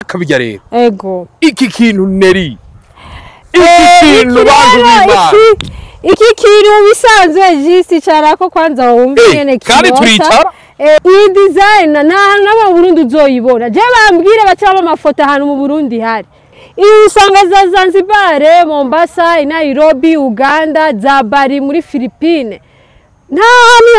kabijya rero ego iki kintu Neri iki kintu bantu iki kintu bisanzwe jisi cara ko kwanza wumva nyene kandi turicara iyi design n'aba Burundi uzoyibona je bambwire bacaba amafoto ahantu mu Burundi hari usanga za Zanzibar, Mombasa, Nairobi, Uganda, Zabari muri Philippines. Nta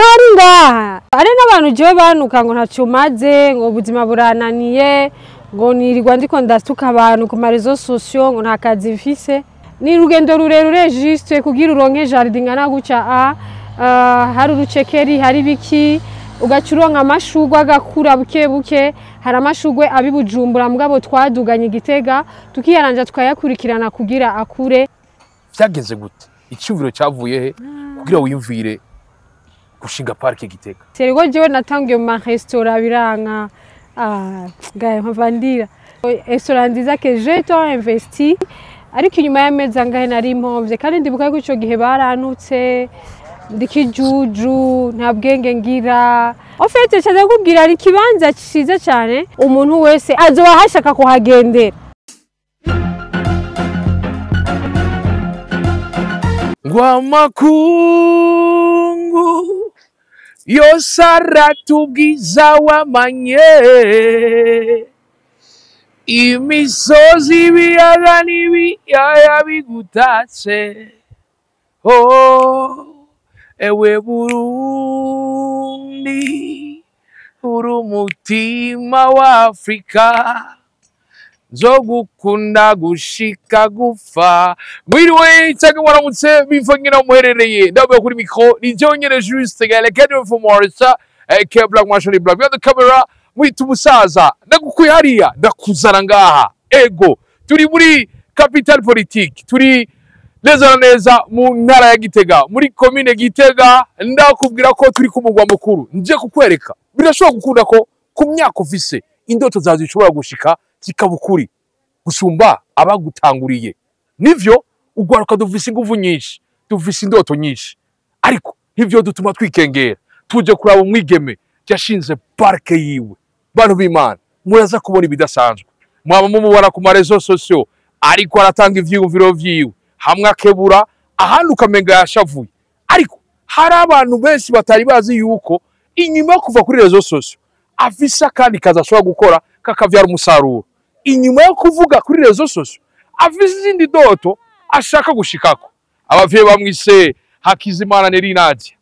hari ngaha. Ari n'abantu je banuka ngo ntacumaze ngo ubuzima burananiye ngo nirirwa ndiko ndasuka abantu ku marezo sociaux ngo nta kazi mfise. Ni rugendo rurerure juste kugira uronke jardin ngana guca hari urucekeri hari biki ugacuronka amashugwa agakura buke buke hari amashugwe abibujumbura mugabo twaduganye Gitega tukiyaranja tukayakurikirana kugira akure. Byageze gute icyumviro cyavuye he kugira wiyumvire gushinga parke Gitega? Serego jewe natangiye mu restaurant biranka gaye mpavandira restaurant nziza que je t'ai investi ariko inyuma y'amezi angahe nari impomvye kandi ndibuka ko ico gihe baranutse ndikijuju nta bwenge ngira ofete cyaje kubwira ari kibanza ciza cyane umuntu wese azoba hashaka kuhagendera. Ngwa makungu yosara tubwiza wamanye imisozi ibiyaga n'ibiyaya bigutatse ewe Burundi uri umutima wa Afrika nzogukunda gushika gupfa. Mwiriwe cyangwa waramutse bivangina umuherereye ndavuga kuri micro ni jonyene juste gale Academy for Morisa ke Black Marshall Black the camera mwita umusaza ndagukuye hariya ndakuzana ngaha ego turi muri capital politique turi neza mu ntara ya Gitega muri commune Gitega ndakubwira ko turi ku mugwa mukuru nje kukwereka birashobora gukunda ko ku myaka ufise indoto zawe zishobora gushika zikabukuri gusumba abagutanguriye. Nivyo ugwaruka dufise inguvu nyinshi dufise indoto nyinshi ariko nivyo dutuma twikengera tuje kuraba umwigeme yashinze parke yiwe. Bantu b'Imana muraza kubona ibidasanzwe mwaba mumubona ku marezo sociaux ariko aratanga ivyiyumviro vyiwe hamwe akebura ahantu ukamenga yashavuye ariko hari abantu benshi batari bazi yuko inyuma yo kuva kuri rezo sociaux afisa kandi kaza ashobora gukora kakavyara umusaruro. Inyuma yo kuvuga kuri rezo sociaux afise izindi doto ashaka gushikako. Abavye bamwise Hakizimana Neri Nadia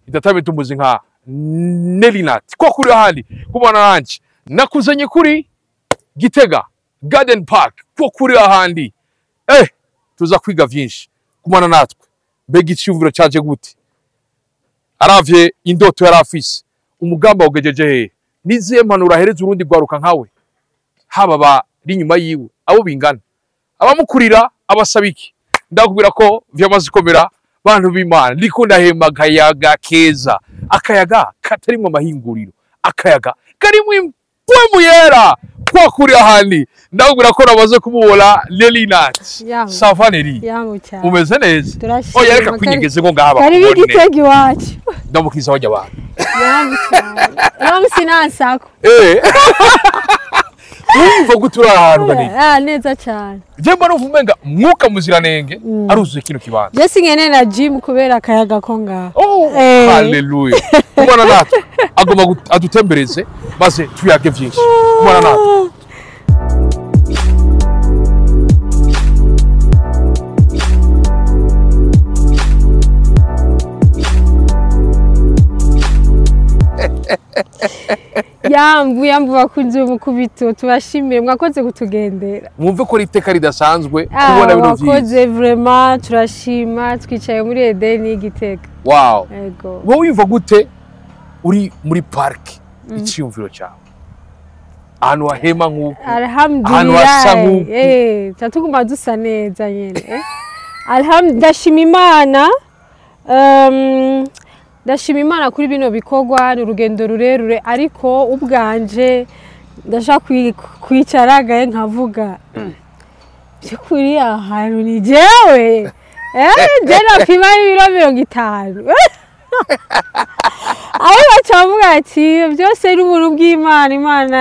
idatame tumuzi nka Neri Nadia ko kuri handi kubona nanje nakuzanye kuri Gitega Garden Park ko kuri handi tuza kwiga vyinshi kumana natwe mbega icyumviro cyaje gute aravye indoto yarafise umugamba ugejeje he niziye mpanura hereza urundi gwaruka nkawe haba bari inyuma yiwe abo bingana abamukurira abasabiki ndakubwira ko vyamaze komera. Bantu b'Imana ndikunda hema akayaga keza akayaga katarimwe amahinguriro akayaga karimwe impwemu yera kwa kuri ahandi ndakubwira ko nabaze kumubona Neri Nadia Savaneri umeze neza yareka kwinyegeze ngo ngaba kari Gitega iwacu ndamukiza wajya abantu sinansako wumva gutura ahantu bane neza cyane je mbona uvumenga mwuka muziranenge aruzuye kino kibanza je singene na gym kubera akayaga ko ngaho. Haleluya kubona natwe agoma adutembereze maze tuyage vyinshi kubona natwe. Yambu bakunze umukubito tubashimire mwakoze kutugendera mwumve ko riteka ridasanzwe kubona bino vyinshi mwakoze vraiment turashima twicaye muri Edeni Gitega. Wow ego wowe wimva gute uri muri park icyumviro cyawe ahantu wahema nk'uko ahantu hasa nk'uko tatuguma dusa neza nyene ndashima Imana ndashima Imana kuri bino bikorwa ni urugendo rurerure ariko ubwanje ndashaka kwicaragaye nkavuga kuri ahantu ni jewe je napima ibiro 50 aho bacavuga ati byose ni ubuntu bw'Imana. Imana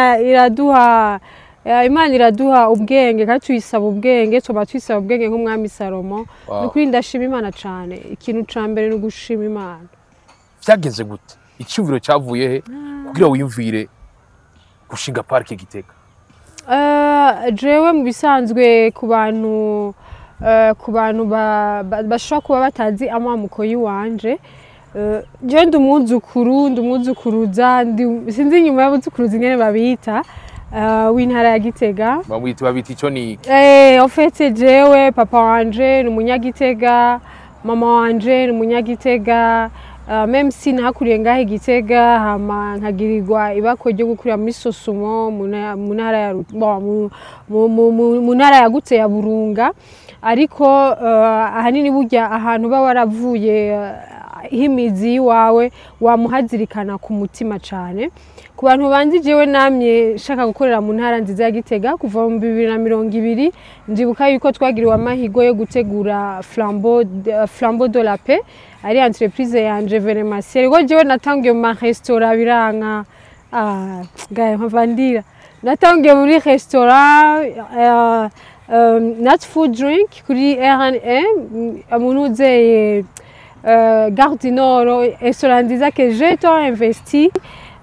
iraduha ubwenge kandi tuyisaba ubwenge, tuba tuyisaba ubwenge nk'umwami Salomo. Nukuri ndashima Imana cyane. Ikintu ca mbere ni gushima Imana. Byageze gute? Icyumviro cyavuye he kugira wiyumvire gushinga parike Gitega? Jewe mu bisanzwe ku bantu bashobora kuba batazi amamuko yiwanje, je ndi umwuzukuruza, sinzi inyuma y'abuzukuruza ingene babita, w'intara ya Gitega. Babita ico ni iki? En fait jewe papa wanje ni umunyagitega, mama wanje ni umunyagitega. Même si nakuriye ngahe Gitega, hama nkagirirwa ibako ryo gukurira muri Sosumo mu ntara yagutse ya Burunga, ariko ahanini burya ahantu ba waravuye himizi wawe wamuhazirikana ku mutima cyane. Ku bantu banzi jewe namye shaka gukorera mu ntara nziza ya Gitega kuva mu 2020, ndibuka yuko twagiriwe amahigo yo gutegura Flambeau de la Paix, ari entreprise yanje Venemasiere. Ngo jewe natangiye mu restaurant biranka, gaye mpavandira, natangiye muri restaurant Nat Food Drink kuri R&M amunuzeye Gare du Nord, restaurant nziza que j'ai tant investi,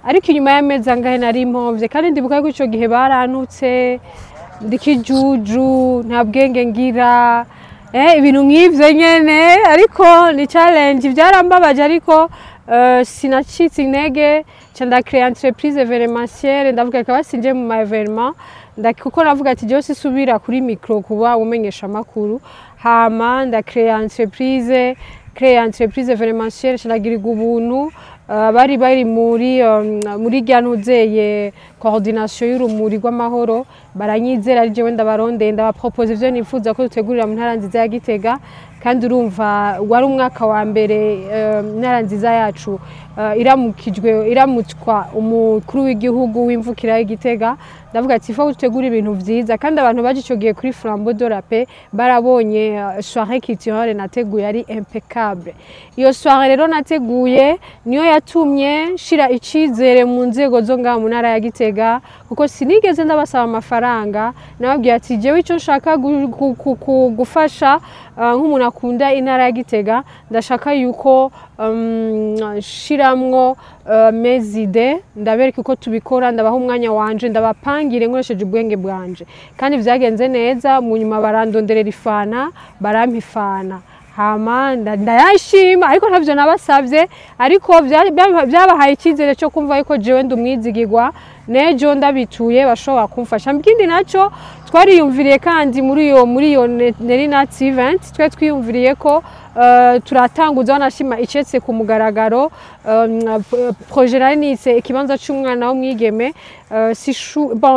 ariko inyuma y'amezi angahe nari impomvye. Kandi ndibuka ko ico gihe barantutse ndikijuju, nta bwenge ngira, ibintu nk'ivyo nyene, ariko ni challenge byarambabaje, ariko sinacitse intege, nda créer entreprise Venemasiere. Ndavuga ko basinje mu ma événement, kuko navuga ati je sisubira kuri micro kuba umenyesha amakuru, hama nda créer entreprise Venemasiere, canagirirwa ubuntu. Bari muri gyanuzeye coordination y'urumuri rw'amahoro, baranyizera ari jewe ndabarondeye, ndabapropose ivyo nifuza ko dutegurira mu ntara nziza ya Gitega. Kandi urumva wari umwaka wa mbere intara nziza yacu iramutswa umukuru w'igihugu w'imvukira y'Igitega. Ndavuga ati fa gutegura ibintu vyiza, kandi abantu baje ico gihe kuri Flambeau de la Paix barabonye soirée culturelle nateguye ari impeccable. Iyo soirée rero nateguye niyo yatumye shira icizere mu nzego zo ngaha mu ntara ya Gitega, kuko sinigeze ndabasaba amafaranga. Nababwiye ati jewe ico nshaka gufasha nk'umuntu akunda intara ya Gitega, ndashaka yuko shiramwo mezide, ndabereka uko tubikora, ndabaha umwanya wanje, ndabapangire nkoresheje ubwenge bwanje. Kandi vyagenze neza, mu nyuma barandonderera ifana, barampifana, hama ndayashima, ariko ntavyo nabasavye, ariko byabahaye icyizere cyo kumva yuko jewe ndi umwizigirwa, nejo ndabituye bashobora kumfasha. Mbikindi naco twariyumviriye kandi muri iyo Nerinat event, twiyumviriye ko turatanguza wanashima icetse ku mugaragaro projet ranitse ikibanza cy'umwana w'umwigeme,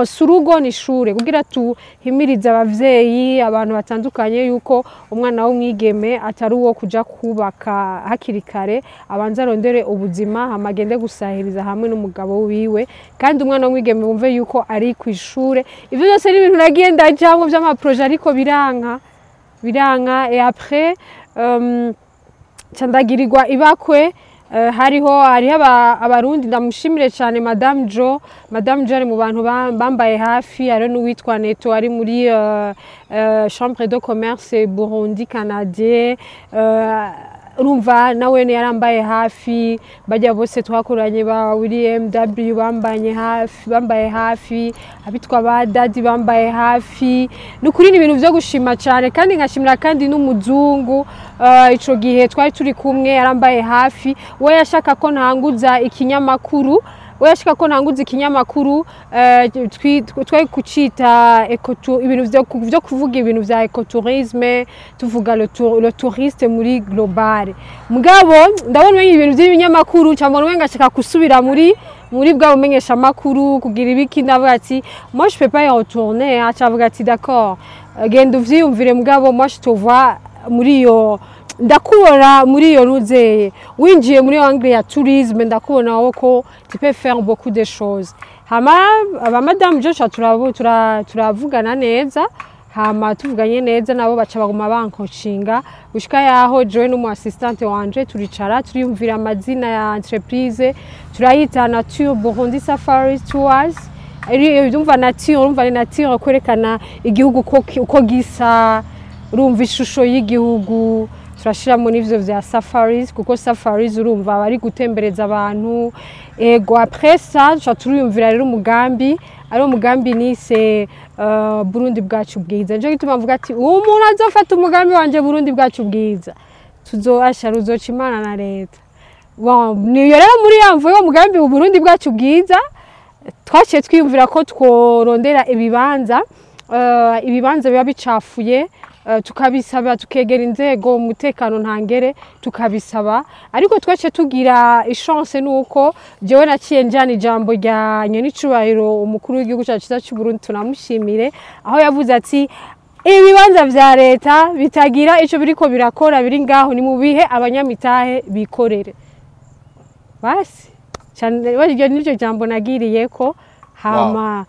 surugo ni shure, kugira tuhimiriza abavyeyi, abantu batandukanye yuko umwana w'umwigeme atari uwo kuja kubaka hakiri kare, abanza arondere ubuzima, hamagende gusahiriza hamwe n'umugabo wiwe. Kandi umwana w'umwigeme bumve yuko ari ku ishure. Ivyo byose ni ibintu nagiye ndajamwo by'ama projet, ariko biranka. Et après candagirirwa ibakwe, hariho abarundi, ndamushimire cyane Madame Jo ari mu bantu bambaye hafi. Hari n'uwitwa Neto ari muri Chambre de Commerce Burundi Canadien, urumva nawe yarambaye hafi. Bajya bose twakoranye ba William W bambaye hafi, abitwa ba Daddy bambaye hafi. Nukuri ni ibintu byo gushima cyane, kandi nkashimira kandi n'umuzungu ico gihe twari turi kumwe yarambaye hafi. We yashaka ko ntanguza ikinyamakuru, twari kucita ibintu byo kuvuga ibintu vya ecotourisme, tuvuga le touriste muri global. Mugabo ndabona ibintu by'ibinyamakuru cyangwa wenga ashaka kusubira muri bwa bumenyesha makuru kugira ibiki. Ndavuga ati moi je peux pas y retourner, acavuga ati d'accord, genda uvyiyumvire. Mugabo moi je te vois muri yo, ndakubona muri iyo nuzeye winjiye muri angle ya tourisme, ndakubona woko tu peux faire beaucoup de choses. Hama aba Madame Joshua turavugana neza, hama tuvuganye neza nabo baca baguma bankoshinga gushika yaho jewe n'umu assistante wanje turicara turiyumvira amazina ya entreprise turayita Nature Burundi Safari Tours urumva nature urumva ni nature kwerekana igihugu uko gisa urumva ishusho y'igihugu turashiramo n'ivyo vya safaris kuko safaris urumva bari gutembereza abantu ego après ça cha turiyumvira rero umugambi ari umugambi nise Burundi bwacu bwiza nje gituma mvuga ati umuntu azofata umugambi wanje Burundi bwacu bwiza tuzoasha ruzoca imana na leta niyo rero muri yamvuye umugambi wa Burundi bwacu bwiza twaciye twiyumvira ko tworondera ibibanza biba bicafuye tukabisaba tukegera inzego umutekano ntangere tukabisaba ariko twaciye tugira chance nuko jewe naciye njana ijambo rya nyenicubahiro umukuru w'igihugu cyacu cy'u Burundi tunamushimire aho yavuze ati ibibanza vya leta bitagira ico biriko birakora biri ngaho ni mu bihe abanyamitahe bikorere basi cyane baryo n'icyo jambo nagiriye ko hama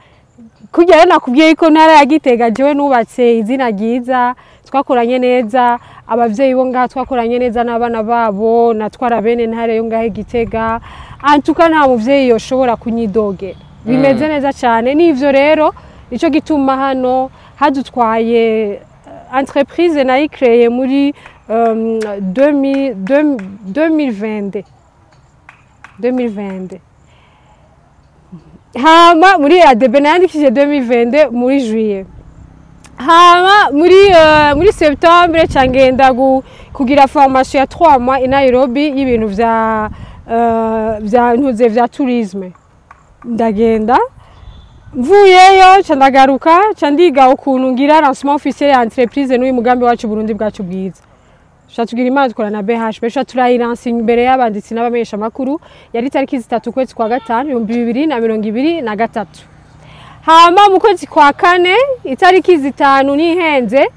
kugira nakubwiye ko ntara ya Gitega jewe nubatse izina ryiza twakoranye neza abavyeyi bo ngaha twakoranye neza n'abana babo natwara bene ntare yo ngahe Gitega antuka nta muvyeyi yoshobora kunyidogera bimeze neza cyane n'ivyo rero ico gituma hano hadutwaye entreprise nayicreye muri 2020 hama muri ADB nandikije 2020 muri juillet hama muri septembre cyangenda kugira formation ya 3 mois i Nairobi y'ibintu vya ntuze vya tourisme ndagenda mvuyeyo cyandagaruka cyandiga ukuntu ngira lancement officiel ya entreprise n'uyu mugambi wacu Burundi bwacu bwiza Shatugira imana dukorana BH besha turayiransa imbere y'abanditsi n'abamesha makuru yari tariki 3 kwezi kwa gatanu 2023 hama mu kwezi kwa kane itariki 5 nihenze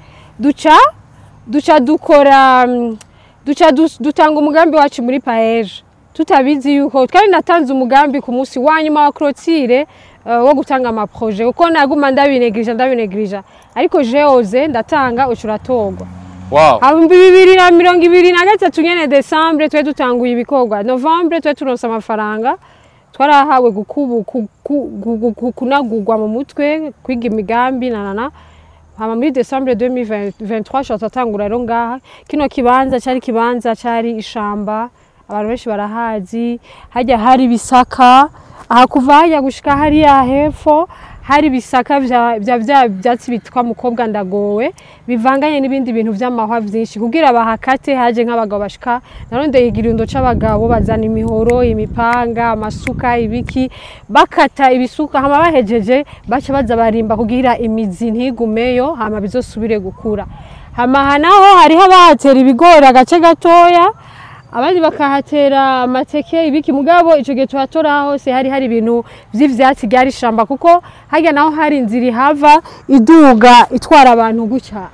dutanga umugambi wacu muri Paeje tutabizi yuko twari natanze umugambi ku munsi wanyuma wa clôture wo gutanga ama projet uko naguma ndabinegrija ariko jeoze ndatanga ucuratogwa Wow. 2023 nyene December twe dutanguye ibikorwa November twe turonsa amafaranga twarahawe kunagurwa mu mutwe kwiga imigambi hama muri December 2023 shatatangura rero ngaha kino kibanza cyari ishamba abantu benshi barahazi hajya hari bisaka aha kuva hajya gushika hari ya hepfo hari bisaka byatsi bitwa mukobwa ndagowe bivanganye n'ibindi bintu by'amahwa byinshi kugira bahakate haje nk'abagabo bashika narondeye igirundo c'abagabo bazana imihoro imipanga amasuka ibiki bakata ibisuka hama bahejeje baca baza barimba kugira imizi ntigumeyo hama bizosubire gukura hama hanaho hariho abahatera ibigori agace gatoya abandi bakahatera amateke ibiki mugabo ico gihe twatora hose hari ibintu vy'ivyatsi byari shamba kuko hajya naho hari inzira hava iduga itwara abantu guca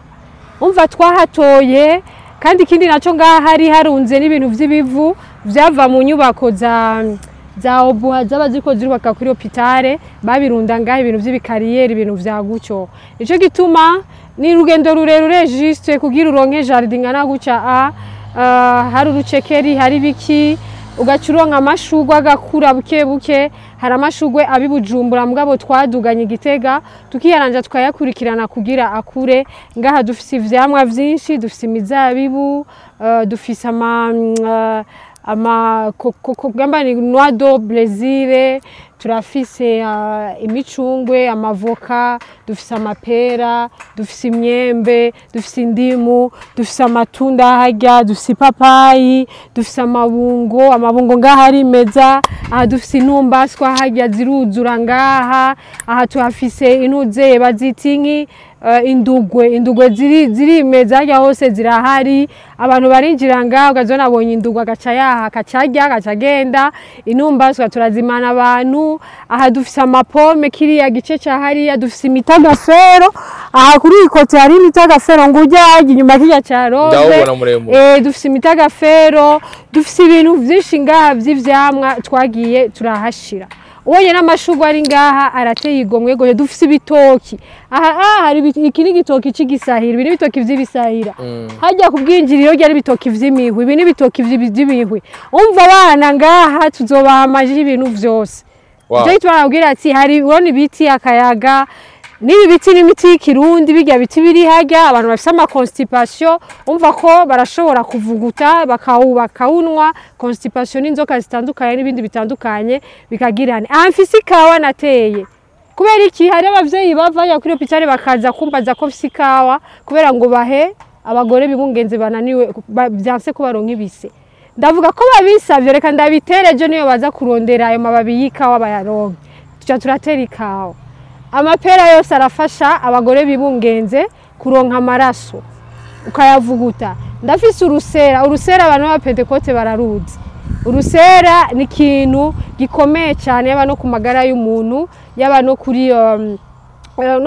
umva twahatoye kandi kindi naco ngaha hari harunze n'ibintu vy'ibivu vyava mu nyubako za obuha z'abaziko zirubaka kuri hopitale babirunda ngaha ibintu vy'ibikariyeri ibintu vya gucyo ico gituma ni rugendo rurerure juste kugira uronke jardin ngana guca hari urucekeri hari biki ugacuronka amashugwe agakura buke hari amashugwe abibujumbura mugabo twaduganye Gitega tukiyaranja tukayakurikirana kugira akure ngaha dufise ivyamwa vyinshi dufise imizabibu dufise kugamba ni noix de Brésil turafise imicungwe amavoka dufise amapera dufise imyembe dufise indimu dufise amatunda hajya dufise papayi dufise amabungo ngaha ari meza aha dufise intumbaswa hajya ziruzura ngaha aha tuhafise inuze bazitinki indugwe ziri meza hajya hose zirahari abantu barinjira ngaho gazona abonye indugwe agaca agenda intumbaswa turazimana abantu aha dufise amapome kiriya gice ca hariya dufise imitagafero aha kuri ikote hari imitagafero ngujya inyuma kijya ca robe dufise imitagafero dufise ibintu vyinshi ngaha vy'ivyamwa twagiye turahashira ubonye n'amashugwe ari ngaha arateye igomwe goye dufise ibitoki aha hari iki n'igitoki c'igisahira ibi n'ibitoki vy'ibisahira hajya kubwinjiriro ryari ibitoki vy'imihwi ibi n'ibitoki vy'imihwi umva abana ngaha tuzobaha amaji ibintu vyose ivyo tubabwira ati hari ubona ibiti akayaga nibi biti n'imiti y'ikirundi bijya biti biri hajya abantu bafise ama constipation umva ko barashobora kuvuguta bakawunwa constipation n'inzoka zitandukanye n'ibindi bitandukanye bikagirana amfisi kawa nateye kubera iki hari abavyeyi bavaya kuri hôpital bakaza kumbaza ko mfisi kawa kubera ngo bahe abagore bibungenze bananiwe byanse ko baronka ibise ndavuga ko babisavye reka ndabitereje niyo baza kurondera ayo mababi y'ikawa bayaronke tuca turatera ikawa amapera yose arafasha abagore bibungenze kuronka amaraso ukayavuguta ndafise urusera abantu ba Pentecote bararuzi urusera ni ikintu gikomeye cyane yaba no ku magara y'umuntu yaba no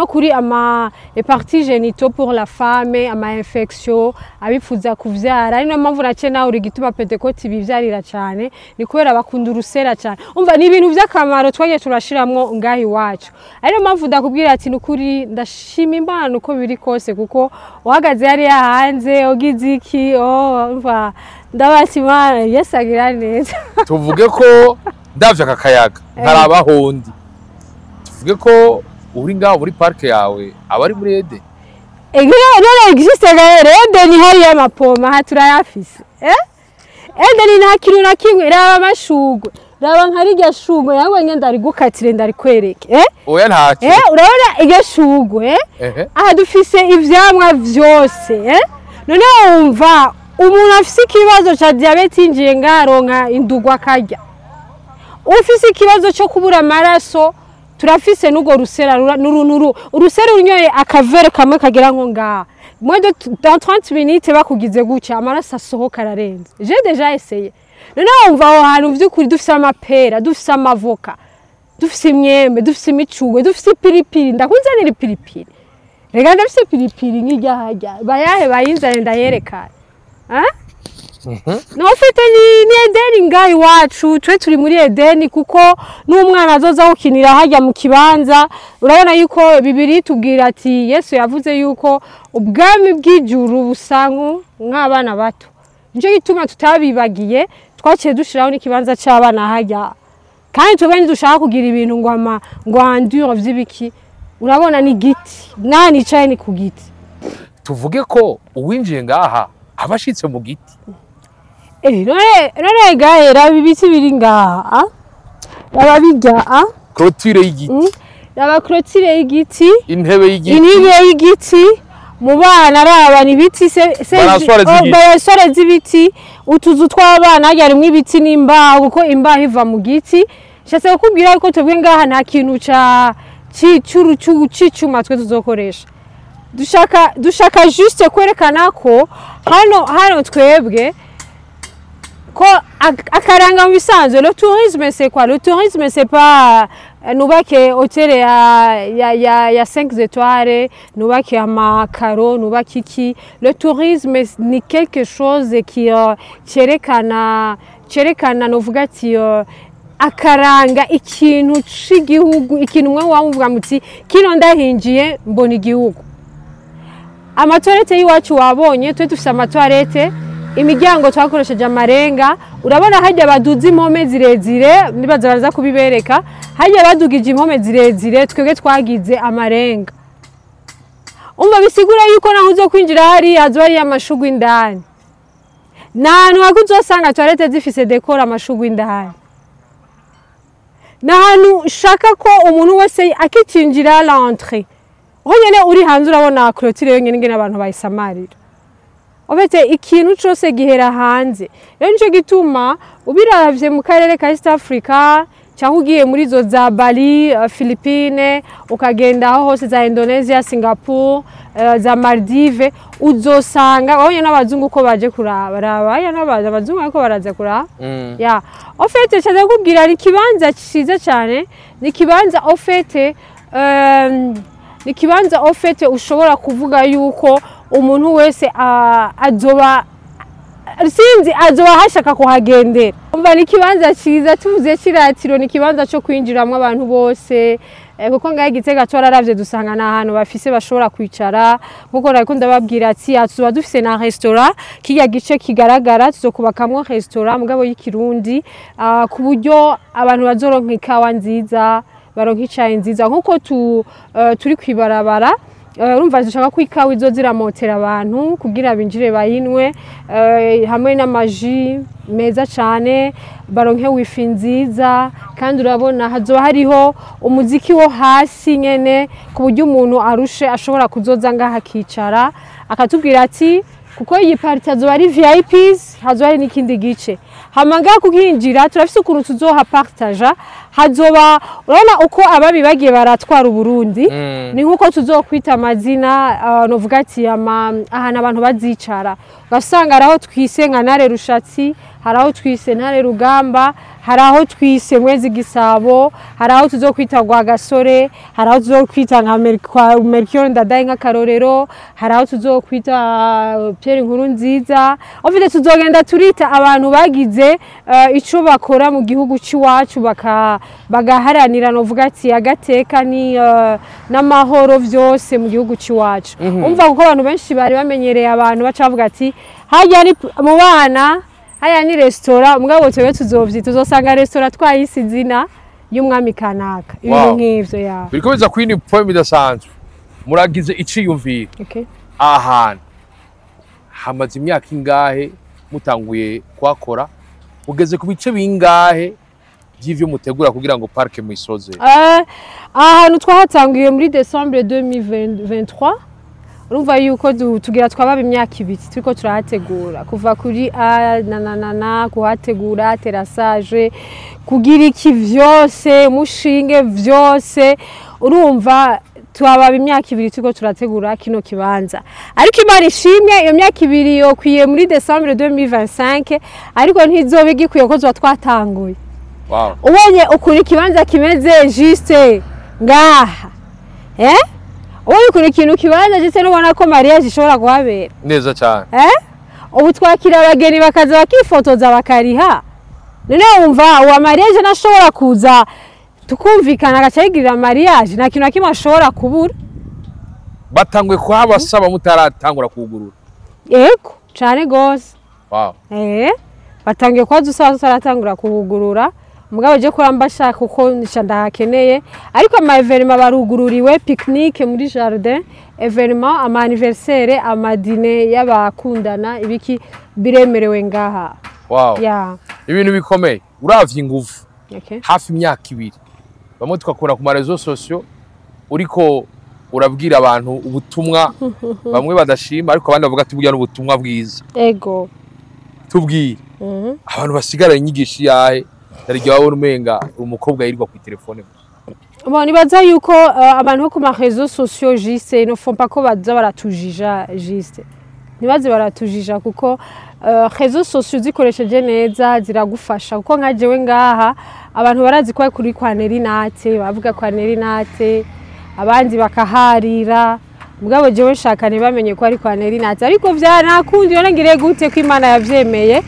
kuri ama parties génitaux pour la femme ama infection abifuza kuvyara ari no mpamvu nace nawe uri gituma Pentecote bivyarira cyane ni kubera bakunda urusera cyane umva ni ibintu by'akamaro twagiye turashiramwo ngahi wacu ari no mpamvu ndakubwira ati nukuri ndashima Imana uko biri kose kuko uhagaze yari yahanze ogize iki umva ndabasi Imana yesagira neza tuvuge ko ndavye akakayaga ntarabahondi tuvuge ko uri ngaho muri parke yawe abari muri Eden none existe Eden ni hari y'amapoma haturayafise Eden nta kintu na kimwe raba amashugwe raba nkarirya shugwe yawe ngenda ari gukatire ndari kwereke oya ntacyo urabona iryo shugwe aha dufise ivyamwa vyose none wumva umuntu afise ikibazo ca diabete injiye ngaronka indugwa karya ufise ikibazo cyo kubura amaraso turafise nugo rusera urusera runyoye akavere kamwe kagera nko ngaha moi dans 30 minutes bakugize gucya amaraso asohoka ararenze j'ai déjà essayé none wumva aho hantu vy'ukuri dufise amapera dufise amavoka dufise imyembe dufise imicugwe dufise piripiri ndakuzanira piripiri rega ndafise piripiri nk'ijya hajya bayahe bayinzane ndayerekana Nofite ni Eden ngahi wacu twe turi muri Eden kuko n'umwana azoza gukinira hajya mu kibanza urabona yuko bibiri tubwira ati Yesu yavuze yuko ubwami bw'ijuru busanku nk'abana bato nje gituma tutabibagiye twaciye dushiraho n'ikibanza cy'abana hajya kandi twebwe dushaka kugira ibintu ngo andure vy'ibiki urabona ni giti nani caye ni ku giti tuvuge ko uwinjiye ngaha abashitse mu giti none gahe raba ibiti biri ngaha raba bijya clôture y'igiti raba clôture y'igiti intebe y'igiti mu bana raba ni ibiti barasore z'ibiti utuzu tw'abana harimwo ibiti n'imbaho kuko imbaho iva mu giti nshatse kukubwira ko twebwe ngaha nta kintu c'icuma twe tuzokoresha dushaka juste kwerekana ko hano twebwe ko akaranga mu bisanzwe le tourisme c'est quoi le tourisme c'est pas nubake hôtel ya 5 étoiles nubake amakaro nubake iki le tourisme ni quelque chose qui cerekana novuga ati akaranga ikintu c'igihugu ikintu mwe wamuvuga muti kino ndahinjiye mbona igihugu amatoilette yiwacu wabonye twe dufise amatoilette imiryango twakoresheje amarenga urabona hajya baduza impome zirezire nibaza baraza kubibereka hajya badugije impome zirezire twebwe twagize amarenga umva bisigura yuko naho uzo kwinjira hari hazo ari amashugwe indani nantu hakuzosanga toilette zifise decor amashugwe indani nantu shaka ko umuntu wese akicinjira l'entrée honyene uri hanze urabona clôture yonyene ngene abantu bayisamarira obete ikintu cyose gihera hanze rero nico gituma ubiravye mu karere ka East Africa cyangwa ugiye muri zo za Bali Philippines ukagenda aho hose za Indonesia Singapore za Maldives uzosanga abonye n'abazungu ko baje kuraba ya n'abaza abazungu ko baraza kuraba ya ofete cyaza kubwira ari kibanza cyiza cyane ni kibanza ofete ushobora kuvuga yuko umuntu wese azoba sinzi azoba hashaka kuhagendera. Umva ni ikibanza cyiza tuvuze kiratiro, ni ikibanza cyo kwinjiramwo abantu bose kuko ngaho Gitega twararavye dusanga na ahantu bafise bashobora kwicara nkuko nariko ndababwira ati tuba dufise na restaurant kirya gice kigaragara tuzokubakamwo restaurant mugabo y'ikirundi ku buryo abantu bazoronka ikawa nziza baronka icayi nziza nkuko turi kwibarabara. Urumva dushaka ko ikawa izoziramotera abantu kugira binjire bayinwe hamwe n'amaji meza cyane baronke wifi nziza kandi urabona hazoba hariho umuziki wo hasi nyene ku buryo umuntu arushe ashobora kuzoza ngaha akicara akatubwira ati kuko iyi party hazoba ari VIPs hazoba hari n'ikindi gice hamanga kukinjira turafise ukuntu tuzoha partage hazoba urabona uko ababi bagiye baratwara Burundi ni nkuko tuzokwita amazina novuga ati ahantu abantu bazicara ugasanga araho twise nka Ntare Rushatsi haraho twise Ntare Rugamba haraho twise Mwezi Gisabo haraho tuzokwita Rwagasore haraho tuzokwita nka Melchior Ndadaye nka Karorero haraho tuzokwita Pierre Nkurunziza ofite tuzogenda turita abantu bagize ico bakora mu gihugu ciwacu bagaharanira novuga ati agateka ni n'amahoro vyose mu gihugu ciwacu. Umva kuko abantu benshi bari bamenyereye abantu bacavuga ati hajya ni mu bana haya ni restaurant mugabo twewe tuzosanga restaurant twayise izina y'umwami kanaka ibintu nk'ivyo ya birikomeza kwini point bidasanzwe muragize iciyumvira ahantu hamaze imyaka ingahe mutanguye kwakora ugeze ku bice bingahe by'ivyo mutegura kugira ngo parke muisoze? Ahantu twahatanguye muri Decembre 2023 urumva yuko tugira twababa imyaka ibiri turiko turahategura kuva kuri kuhategura terrassage kugira iki vyose mushinge vyose urumva twababa imyaka ibiri turiko turategura kino kibanza ariko Imana ishimye iyo myaka ibiri yokwiye muri Decembre 2025 ariko ntizobe gikwiye ko twatanguye. Ubonye ukuri kibanza kimeze juste ngaha ubu kuri ikintu kibanza ndetse n'ubona ko mariage ishobora kuhabera neza cyane ubu twakira abageni bakaza bakifotoza bakariha none wumva uwa mariage nashobora kuza tukumvikana agacayigirira mariage nta kintu kimwe ashobora kubura. Batangwe kuhabasaba mutaratangura kugurura? Yego cyane gose. Batangiye kwaza usaba tutaratangura kugurura mugabo je kuramba shaka kuko ndahakeneye ariko ama evenement barugururiwe picnic muri jardin evenement ama anniversaire ama dîner y'abakundana ibiki biremerewe ngaha. Ibintu bikomeye uravye ingufu hafi imyaka ibiri bamwe tukakora ku marezo sociaux uriko urabwira abantu ubutumwa bamwe badashima ariko abandi bavuga ati burya n'ubutumwa bwiza. Ego tubwire abantu basigara inyigisho yahe darije wawe umenga umukobwa yirirwa ku telefone. Bon nibaza yuko abantu bo ku ma réseaux sociaux juste ne font pas ko baza baratujija juste nibaze baratujija kuko réseaux sociaux zikoresheje neza ziragufasha kuko nka jewe ngaha abantu barazi ko kuri kwa Nerinate bavuga kwa Nerinate abandi bakaharira mugabo jewe nshaka ntibamenye ko ari kwa Nerinate ariko nakundi ngire gute ko Imana yavyemeye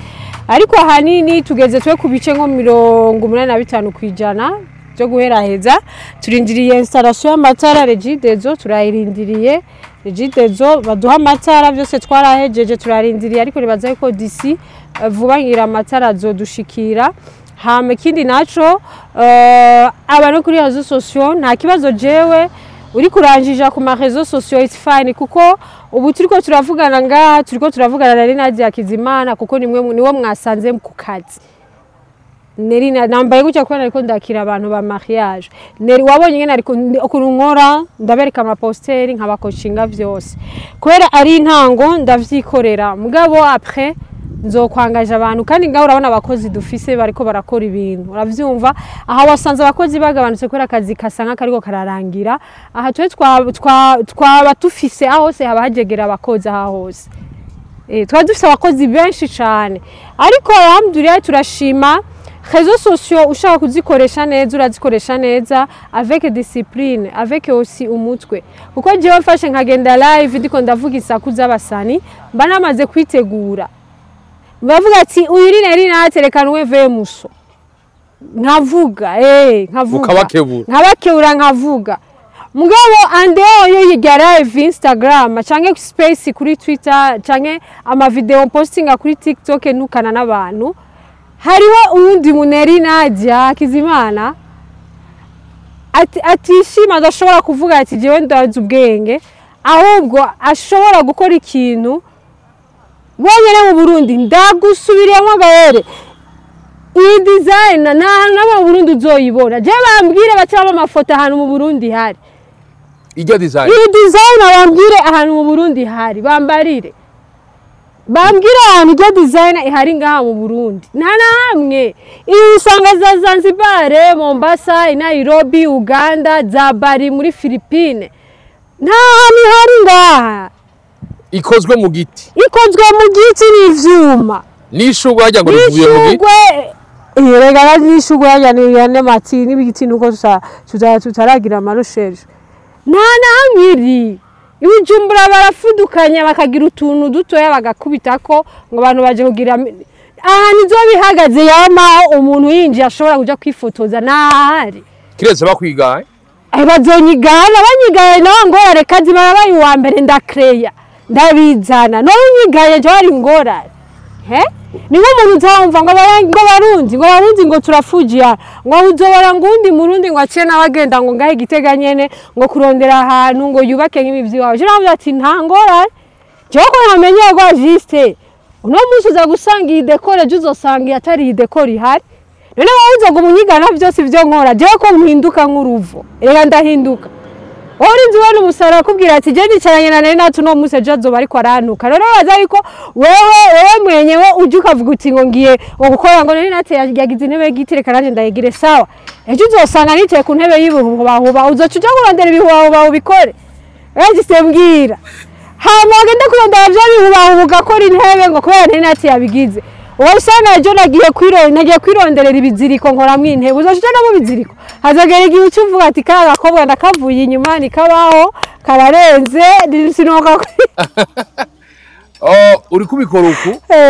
ariko hanini tugeze twe ku bice nko 85 kwijana byo guheraheza turindiriye installation y'amatara Regidezo turayirindiriye Regidezo baduha amatara byose twarahejeje turarindiriye ariko nibaza ko disi vuba ngira amatara azodushikira hame kindi naco abantu kuri réseaux sociaux nta kibazo jewe uri kuranjija ku ma réseaux sociaux it's fine kuko ubu turiko turavugana ngaha turiko turavugana na Nadia Kizimana kuko niwo mwasanze ku kazi Nerina nambaye gutya ko nariko ndakira abantu ba mariage neri wabonye ngene ariko okunkora ndabereka ama posteri nk'abakocinga vyose kwera ari intango ndavyikorera mugabo après nzokwangaje abantu kandi ngaho urabona abakozi dufise bariko barakora ibintu uravyumva aha wasanze abakozi bagabanutse kwera akazi kasanga kariko kararangira aha twe twaba tufise aho hose haba hajegera abakozi aha hose twa dufise abakozi benshi cyane ariko alhamdulillah turashima réseaux sociaux ushaka kuzikoresha neza urazikoresha neza avec discipline avec aussi umutwe kuko jewe mfashe nkagenda live ndiko ndavuga isaku z'abasani mba namaze kwitegura bavuga ati uyu nari naterekanwe vemuso nkavuga nkabakebura nkavuga mugabo andeo yo yiga live Instagram canke space kuri Twitter canke ama video postinga kuri TikTok nukana n'abantu hariho uwundi muneri Nadia Kizimana atishima adashobora kuvuga ati jewe ndazi ubwenge ahubwo ashobora gukora ikintu wonyene mu Burundi ndagusubiriyemo gahere iyi design n'aba Burundi uzoyibona je bambwire bacaba amafoto ahantu mu Burundi hari ijya design iyi design bambwire ahantu mu Burundi hari bambarire bambwire ahantu ijya design ihari ngaha mu Burundi nta hamwe iyi usanga za Zanzibar Mombasa Nairobi Uganda za Bari muri Philippines nta hantu hari ngaha ikozwe mu giti n'ivyuma nishugwe hajya ngo rivuye mu giti Rega nishugwe hajya ni mati n'ibiti nuko tutaragira amarusheje nta hamwiri ibijumbura barafudukanya bakagira utuntu dutoya bagakubitako ngo abantu baje kugira aha nizo bihagaze yamaho umuntu yinjiye ashobora kuja kwifotoza nahari kiretse bakwigaye bazonyigana banyigaye nawe ngo reka zimara bayi wa mbere ndakreya ndabizana no nyigaye je ari ngora ni umuntu uzamva ngo barundi ngo turafujiya ngo uzobora ngundi murundi ngo aciye nabagenda ngo ngahe Gitega nyene ngo kurondera ahantu ngo yubake nk'ibivyi wawe je navuze ati nta ngora je ko namenye ngo juste uno musi uza gusanga iyi dekore je uzosanga atari iyi dekore ihari none wawuza ngo munyigana byose byo nkora je ko mpinduka nk'uruvo reka ndahinduka Orinzi wano musara kubwira ati je ndicaranye na natu no muse jazo bariko aranuka rero baza ariko wewe mwenyewe uje ukavuga uti ngo ngiye gukora ngo nari nate yagize intebe gitireka naje ndayigire sawa ejo uzosanga nite ku ntebe yibuhuba uzocuja kurondera ibihuba ubikore wagise mbwira hama ngende kurondera byo bihuba ugakora intebe ngo kubera nari nate yabigize Wasanga ejo nagiye kwironderera ibiziriko nkora mwintebe uzoshije no mu biziriko hazagera igihe ucuvuga ati kara gakobwa ndakavuye inyuma nikabaho kararenze sinoka uri kubikora uku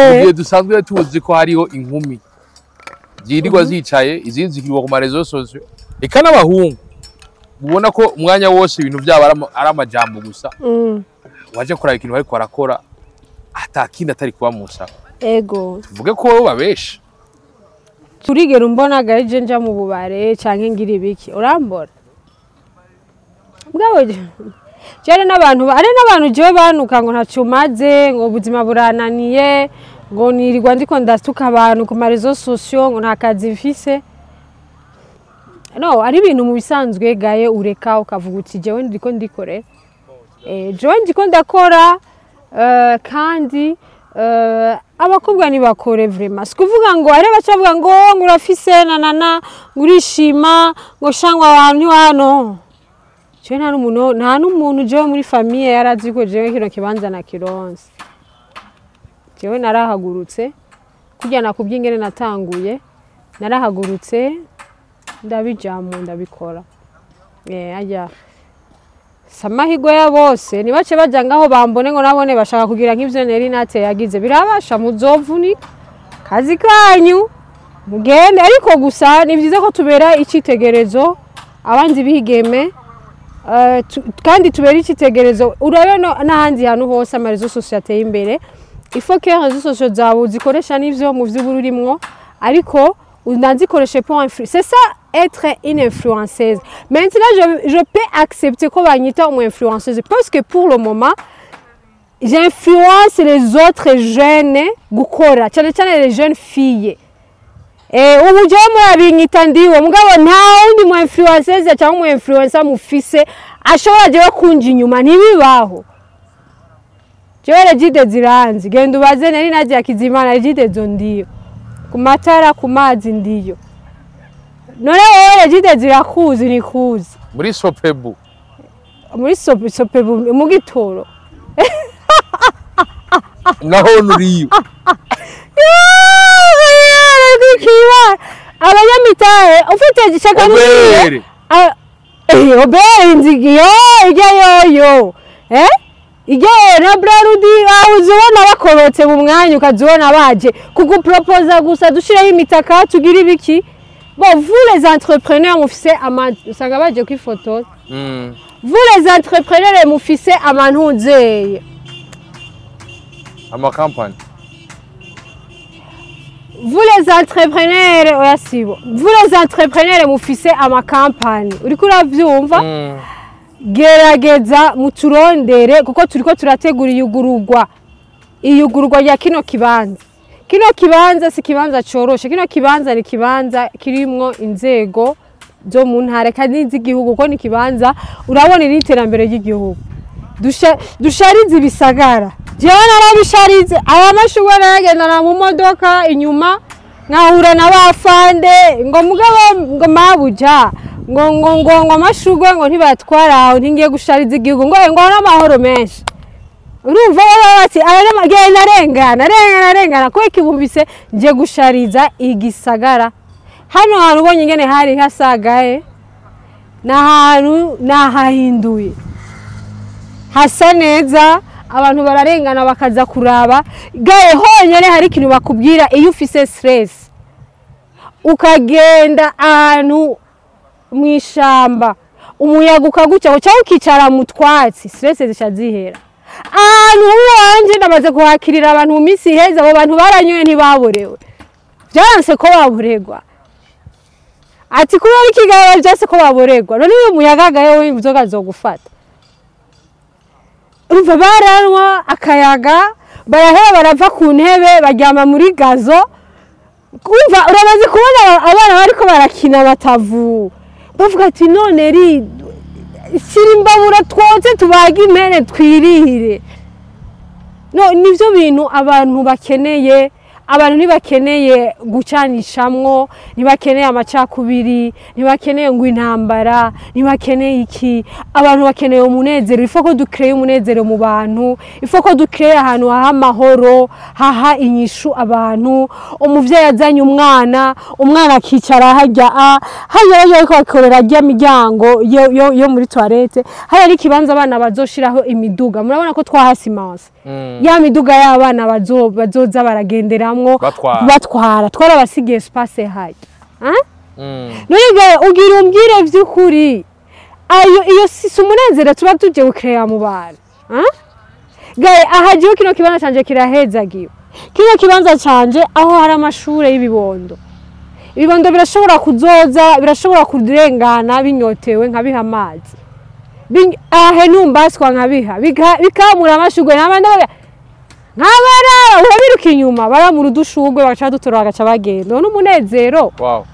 mugihe dusanzwe tuzi ko hariho inkumi zirirwa zicaye izindi zikirwa ku marezo sosio eka n'abahungu ubona ko umwanya wose ibintu byabo ari amajambo gusa waje kora ikintu bari kwarakora atakindi atari kuba musa ego tuvuge ko babesha turigera umbona gaje nja mu bubare canke ngira ibiki urambora bwawe cyane n'abantu je banuka ngo ntacumaze ngo ubuzima burananiye ngo nirirwa ndiko ndasuka abantu ku marezo sosio ngo nta kazi mfise no ari ibintu mu bisanzwe gaye ureka ukavuga uti jewe ndiko ndikore jewe ndiko ndakora kandi abakobwa ni bakore vraiment sikuvuga ngo are bacavuga ngo urafise nanana ngurishima ngo shangwa abantu hano cyo nta n'umuntu je muri famille yarazi ko jewe kino kibanza na kironse jewe narahagurutse kujya nakubye ingene natanguye narahagurutse ndabijamu ndabikora ajya Samahigo ya bose ni bace baja ngaho bambone ngo nabone bashaka kugira nk'ivyo neri nate yagize birabasha muzovunika kazi kanyu mugende ariko gusa ni byiza ko tubera icitegerezo abandi bigeme kandi tubera icitegerezo urabe n'ahandi hantu hose amarezo societe imbere ifo que rezo societe zawe zikoresha n'ivyo mu vy'ubururimwo ariko unazikoreshe pour c'est ça être une influenceuse. Maintenant, je peux accepter qu'on va être une influenceuse parce que pour le moment, j'influence les autres jeunes, les jeunes filles. Et au bout de moi, mugabo nta undi mu influenceuse cyangwa mu influencer mufise ashobora je kunja inyuma nibibaho. Jewe jide ziranzi genda ubaze nari naje Kizimana jide zo ndiyo. Ku matara ku mazi ndiyo. None wowe jide zirakuzi ni kuzi muri sopebu mu gitoro naho nuriyo abanyamitahe ufite gishaka n'ubere obere inzigiyo ijya yoyo Igihe na Brarudi uzibona bakorotse mu mwanya ukazibona baje kugupropoza gusa dushiraho imitaka tugira ibiki. Bon, vous les entrepreneurs mufise usanga baje kwifotora. Vous les entrepreneurs mufise amantunzeye. Ama company. Vous les entrepreneurs oyasibo. Vous les entrepreneurs mufise ama company. Uriko uravyumva? Gerageza muturondere kuko turiko turategura iyugururwa ya kino kibanza. Kino kibanza si kibanza coroshe, kino kibanza ni kibanza kirimwo inzego zo mu ntara kandi z'igihugu ko ni kibanza urabona n'iterambere ry'igihugu. Dusharize ibisagara. Jewe narabisharize aya mashugwe nagendana mu modoka inyuma nkahura na bafande ngo mugabo ngo mabuja ngo amashugwe ngo ntibatwara aho ntingiye gushariza igihugu ngo n'amahoro menshi. Urumva bati narengana ko ikibumbise nje gushariza igisagara. Hano hantu ubonye ingene hari hasagaye nahahinduye hasa neza abantu bararengana bakaza kuraba gaye honyene hari ikintu bakubwira iyo ufise stress ukagenda ahantu mwishamba umuyaga ukaguca cyangwa ukicara mu twatsi stress zishazihera. Ahantu wanje ndamaze kuhakirira abantu mu minsi heza abo bantu baranyoye ntibaborewe byanse ko baboregwa ati kubera ikigaba byase ko baboregwa none uyu muyaga gaye w'inzoga zogufata. Urumva baranwa akayaga barahera barava ku ntebe baryama muri gazo. Urumva urabaze kubona abana bariko barakina batavu bavuga ati none Sirimbabura twose tubaga impene twirire. No nivyo bintu abantu bakeneye. Abantu ntibakeneye gucanishamwo, ntibakeneye amacakubiri, ntibakeneye ngo intambara, ntibakeneye iki. Abantu bakeneye umunezero, ifo ko dukreye umunezero mu bantu, ifo ko dukreye ahantu haha amahoro, haha inyishu abantu. Umuvyeyi azanye umwana akicara hajya ariko bakorera rya miryango yo muri toilette. Haya ari kibanza abana bazoshiraho imiduga. Murabona ko twahasimanse. Ya miduga y'abana bazoza baragenderamwo batwara twarabasigiye space hayi. None ugira umbwire vy'ukuri ayo iyo si umunezero tuba tuje gukrera mu bantu. Gaye ahajiwe kino kibanza canje kirahezagiwe. Kino kibanza canje aho hari amashure y'ibibondo. Ibibondo birashobora kuzoza, birashobora kurengana binyotewe nkabiha amazi. Ahe numbaswa nkabiha bikamura amashugwe n'abandi nkabara urabiruka inyuma baramura udushugwe bagaca dutora bagaca bagenda. None umunezero. Wow.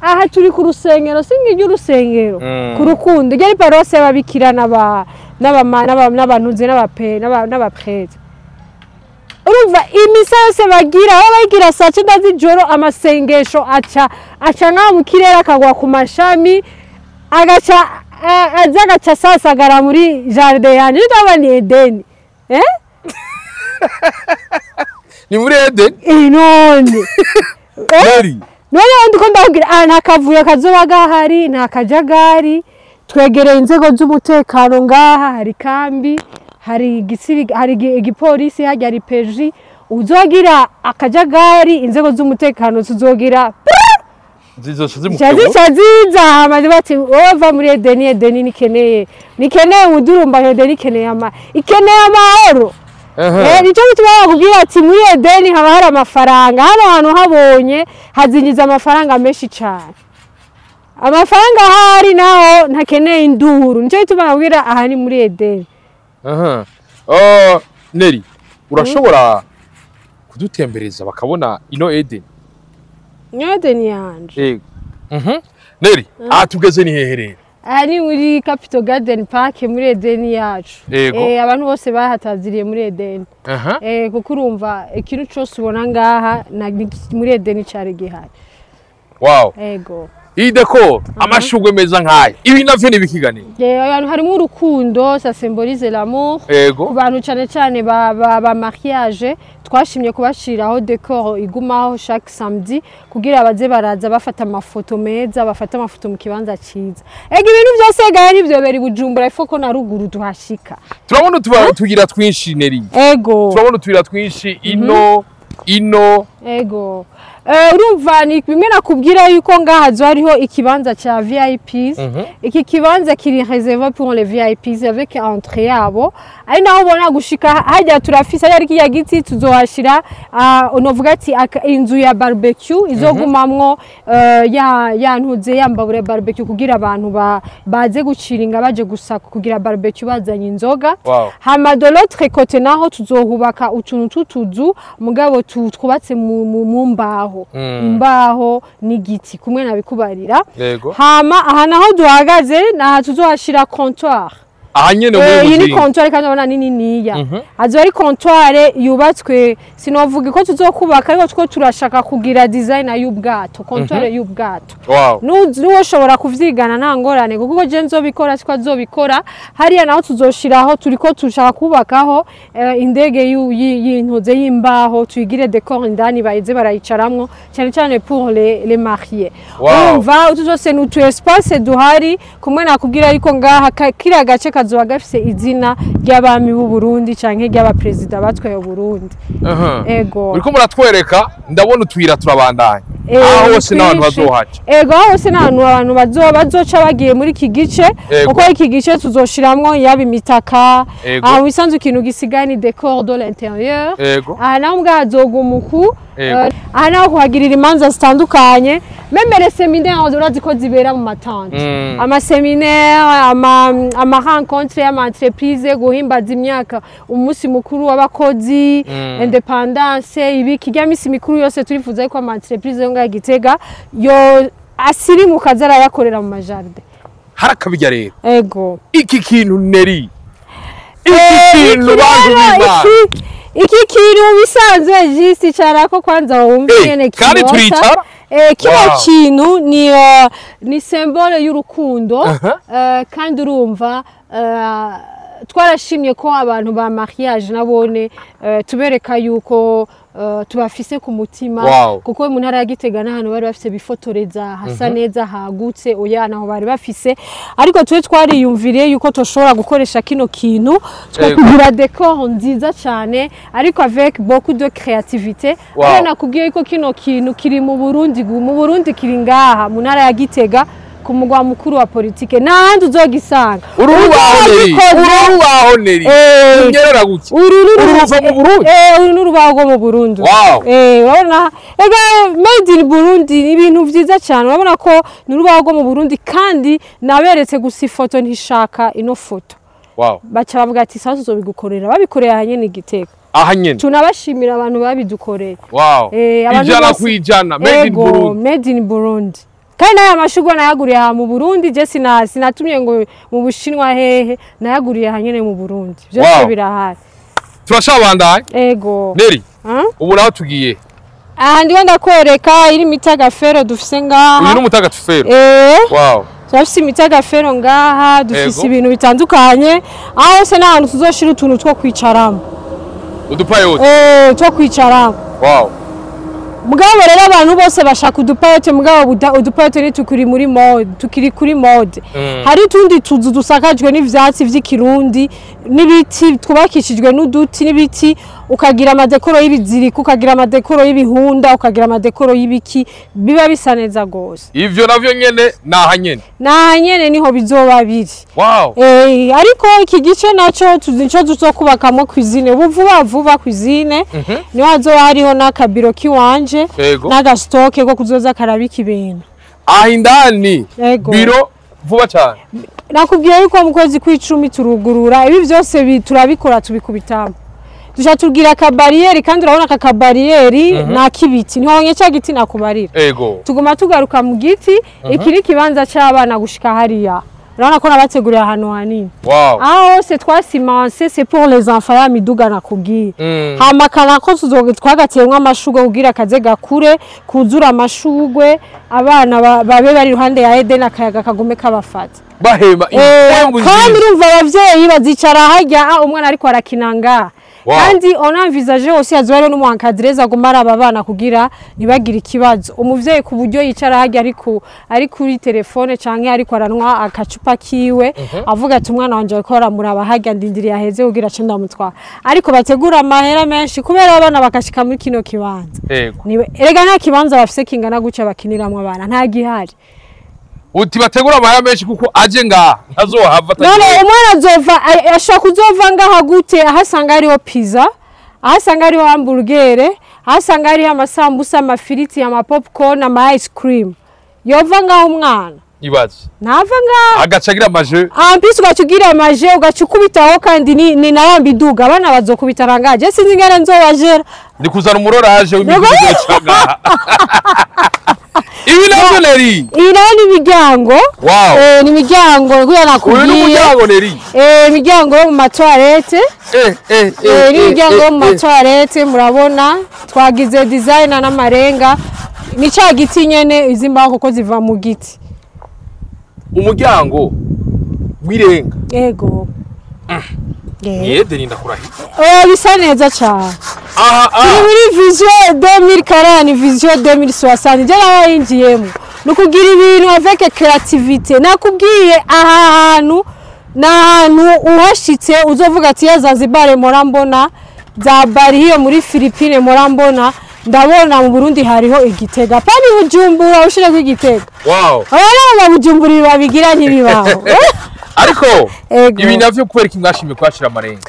Aha turi ku rusengero singije urusengero ku rukundo ryari parose babikira n'abantuze n'abaprêtre. Urumva imisa yose bagira bagira saa 9 z'ijoro amasengesho aca nka mu kirere akagwa ku mashami agaca azagaca sasagara muri jardin yanje ndabani Eden. Ni muri Eden? None. None ndiko ndagira nta kavuyo kazoba gahari nta kajagari twegereye inzego z'umutekano ngaha hari kambi hari igipolisi hajya hari peji uzogira akajagari inzego z'umutekano tuzogira ziza hamaze bati ova muri Eden nikeneye udurumba Eden ikeneye amahoro. Nico bituma bakubwira ati muri Eden haba hari amafaranga. Hano hantu habonye hazinjiza amafaranga menshi cyane. Amafaranga hari naho ntakeneye induru. Nico bituma bakubwira aha ni muri Eden. Neri urashobora kudutembereza bakabona ino Eden? Eden yanje. Neri tugeze ni heherera? Ari muri Capital Garden Park muri Eden yacu. Abantu bose bahataziriye muri Eden. Kuko urumva ikintu cyose ubona ngaha muri Eden cyari gihari. Wow. Ego. iyi decor amashugwe meza nkaya ibi navyo nibikiganira abantu harimo urukundo ça symbolise l'amour ku bantu cyane cyane ba mariage twashimye kubashiraho decor igumaho chaque samedi kugira abaze baraza bafata amafoto meza bafata amafoto mu kibanza ciza ibintu byose gari byo beri Bujumbura ifo ko na ruguru tuhashika turabona tugira twinshi neri turabona tugira twinshi ino urumva ni bimwe nakubwira yuko ngaha hariho ikibanza cha VIPs iki kibanza kiri réservé pour les VIPs avec entrée yabo ari naho ubona gushika hajya turafise ari kiya giti tuzohashira unovuga ati inzu ya barbecue izogumamwo ya ntuze yambabure barbecue kugira abantu baze guciringa baje gusaka kugira barbecue bazanye inzoga hama de l'autre côté naho tuzohubaka utuntu tutuzu mugabo twubatse mu mbaho imbaho n'igiti kumwe nabikubarira hama aha naho duhagaze naha tuzohashira comptoir ahanyene muri iyi comptoir kandi abona nini niya azo ari comptoir yubatswe sinovuga ko tuzokubaka ariko two turashaka kugira design y'ubwato comptoir y'ubwato nuwoshobora kuvyigana nta ngorane kuko je nzobikora siko azobikora hariya naho tuzoshiraho turiko tushaka kubakaho indege y'intoze y'imbaho tuyigire decor indani bayize barayicaramwo cyane cyane pour les mariés umva tuzose n'utu espace duhari kumwe nakubwira yuko ngaha kira gace kazoba gafise izina ry'abami b'u Burundi canke ry'abapresident batwaye u Burundi uriko muratwereka ndabona utwira turabandanya aho hose n'abantu bazohaca hose n'abantu bazoca bagiye muri iki gice uko iki gice tuzoshiramwo yaba imitaka aho bisanzwe ikintu gisigaye ni decor de l'intérieur aha naho mbwa hazogumuku aha naho kuhagirira imanza zitandukanye même les séminaires urazi ko zibera mu matante ama séminaire ama rencontre ama entreprise guhimbaza imyaka umunsi mukuru w'abakozi independance ibiki rya misi mikuru yose turifuza ko ama entreprise yo Gitega yo asiri mu kazara yakorera mu majardin harakabijya rero iki kintu neri iki kintu bisanzwe jisi carako kwanza wumva nyene kandi turicara kino kintu ni symbole y'urukundo kandi urumva twarashimye ko abantu ba mariage nabone tubereka yuko tubafise ku mutima kuko mu ntara ya Gitega n'ahantu bari bafise bifotoreza hasa neza hagutse oya naho bari bafise ariko twe twariyumviriye yuko toshobora gukoresha kino kintu kugira decor nziza cyane ariko avec beaucoup de créativité nakubwiye yuko kino kintu kiri mu Burundi kiri ngaha mu ntara ya Gitega ku mugwa mukuru wa politike nahandi uzogisanga urubaho neri unyerera guki uruva mu Burundi urubaho rwo mu Burundi urabona made in Burundi ibintu vyiza cyane urabona ko ni urubaho rwo mu Burundi kandi naberetse gusa ifoto ntishaka ino foto baca bavuga ati sasa uzobigukorera babikorera hanyene Gitega ahanyene tunabashimira abantu babidukoreye ijana kwijana made in Burundi kandi aya mashugwa nayaguriye aha mu Burundi je sinatumye ngo mu Bushinwa hehe nayaguriye hanyene mu Burundi byose birahari turashabandanye neri ubu naho tugiye aha ndiho ndakwereka iri mitagafero dufise ngaha uyu n'umutagafero turafise imitagafero ngaha dufise ibintu bitandukanye aho hose n'ahantu tuzoshira utuntu two kwicaramo udupayote two kwicaramo mugabo rero abantu bose bashaka udupayote mugabo udupayote ni tukiri kuri mode hari tundi tuzu dusakajwe n'ivyatsi vy'ikirundi n'ibiti twubakishijwe n'uduti n'ibiti ukagira amadekoro y'ibiziriko ukagira amadekoro y'ibihunda ukagira amadekoro y'ibiki biba bisa neza gose ivyo navyo nyene nahanyene niho bizoba biri ariko iki gice naco tuzico tuzokubakamo cuisine vuba cuisine niho hazoba hariho n'akabiro kiwanje n'agastoke ko kuzoza karabika ibintu indani biro vuba cyane nakubwiye yuko mu kwezi kw'icumi turugurura ibi byose turabikora tubikubitamo dushaka tugira akabariyeri kandi urabona aka kabariyeri nakibiti ntihonye cya giti nakubarira tuguma tugaruka mu giti ikiri kibanza cy'abana gushika hariya urabona ko nabateguriye ahantu hanini wow aho hose twasimanse c'est pour les enfants ya miduga nakubwiye hamakana ko twagateyemwo amashugwe kugira kaze gakure kuzura amashugwe abana babe bari iruhande ya Eden akayaga kagume kabafata bahema kandi urumva abavyeyi bazicara harya umwana ariko arakinanga kandi on envisage aussi azware no muankadreza gumara ababana kugira nibagira ikibazo umuvyeyi ku buryo yicara harya ari kuri telefone canke ariko aranwa akacupa kiwe avuga ati umwana wanje ariko aramuraba harya ndindiriye aheze kugira cyo ndamutwara ariko bategura amahera menshi kubera abana bakashika muri kino kibanza niwe erega nta kibanza bafise kingana guca bakiniramwe abana nta gihari uti bategura amahera menshi kuko aje ngaha ntazohava none umwana azova ashaka kuzova ngaha gute ahasanga ariho pizza ahasanga ariho hamburger ahasanga ariho amasambusa amafiriti ama popcorn ama ice cream yova ngaho umwana ibaze nava ngaho agacagira amaje ampisi ugacugira amaje ugacukubitaho kandi ni narambi duga abana bazokubitara je sinzi ngene nzobajera ndi kuzana umuroraje w'imiduga cyanga ibi navyo neri irani imiryango wow ni imiryango kuya nakubwiye uyu n'umuryango neri imiryango yo mu matoilette ni imiryango yo mu matoilette murabona twagize design n'amarenga ni ca giti nyene izimbaho kuko ziva mu giti umuryango wirenga yego yede ndakurahi bisa neza cyane turi muri vision 2040 vision 2060 je nabayinjiyemo nukugira ibintu avec creativité nakubwiye aha hantu n'ahantu uhashitse uzovuga ati ya Zanzibar morambona za bari hiyo muri Philippine morambona ndabona mu Burundi hariho igitega pani Bujumbura ushire ku igitega wow abana Bujumbura babigira ntibibaho ariko ibi navyo kubera kimwashimye kwashira amarenga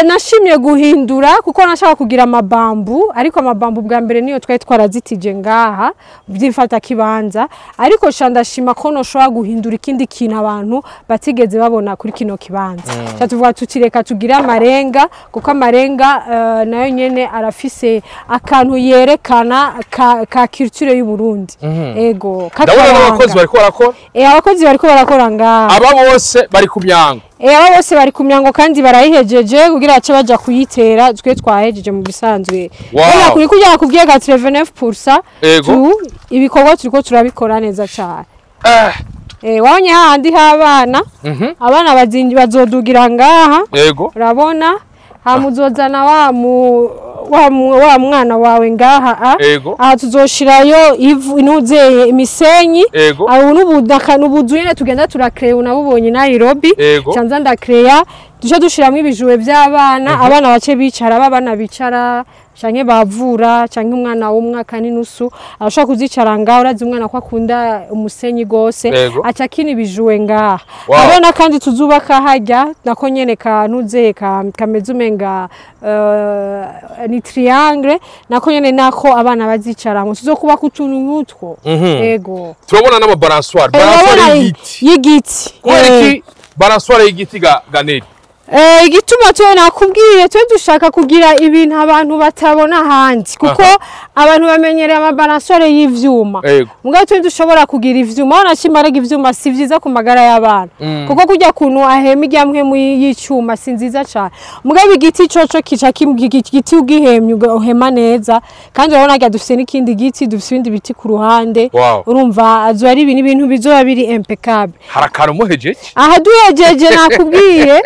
nashimye guhindura kuko nashaka kugira amabambu ariko amabambu bwa mbere niyo twari twarazitije ngaha byifata kibanza ariko ndashima ko noshobora guhindura ikindi kintu abantu batigeze babona kuri kino kibanza cyatuvuga tutireka tugira amarenga kuko amarenga nayo nyene arafise akantu yerekana ka culture y'u Burundi ego ndabona abakozi bariko barakora abakozi bariko barakora ngaha aba bose bari ku myango aba bose bari ku myango kandi barayihejeje kugira ace baja kuyitera twe twahejeje mu bisanzwe wow. kuri kujya kubwiye ga 39% ibikorwa turiko turabikora neza cyane wabonye handi habana abana bazodugira ngaha urabona hamuzozana wa mwana wawe ngaha aha tuzoshirayo ivu inuzeye imisenyi aho n'ubuzu nyene tugenda turakreya unabubonye Nairobi canza ndakreya dusha dushiramo ibijuwe by'abana abana bace bicara babana bicara canke bavura canke umwana w'umwaka n'inusu arashaka kuzicara ngaho urazi umwana ko akunda umusenyi gose aca kini ibijuwe ngaha abana kandi tuzubaka hajya nako nyene kanuze kameze umenga ni triangle nako nyene nako abana bazicaramo tuzokuba kutuntu nkutwo ego turabona n'amabalansoire y'igiti kwereki balansoire y'igiti ganeri igituma twe nakubwiye twe dushaka kugira ibintu abantu batabona handi kuko abantu bamenyereye amabalansoire y'ivyuma mugabe twe dushobora kugira ivyuma ona kimaraga ivyuma si vyiza ku magara y'abana kuko kujya kuntu ahema iryamwe mu y'icuma si nziza cyane mugabe igiti coco kica giti ugihemye uhema neza kandi urabona rya dufise n'ikindi giti dufise ibindi biti ku ruhande urumva azo ari ibintu bizoba biri impeccable harakara muhejeje aha duhejeje nakubwiye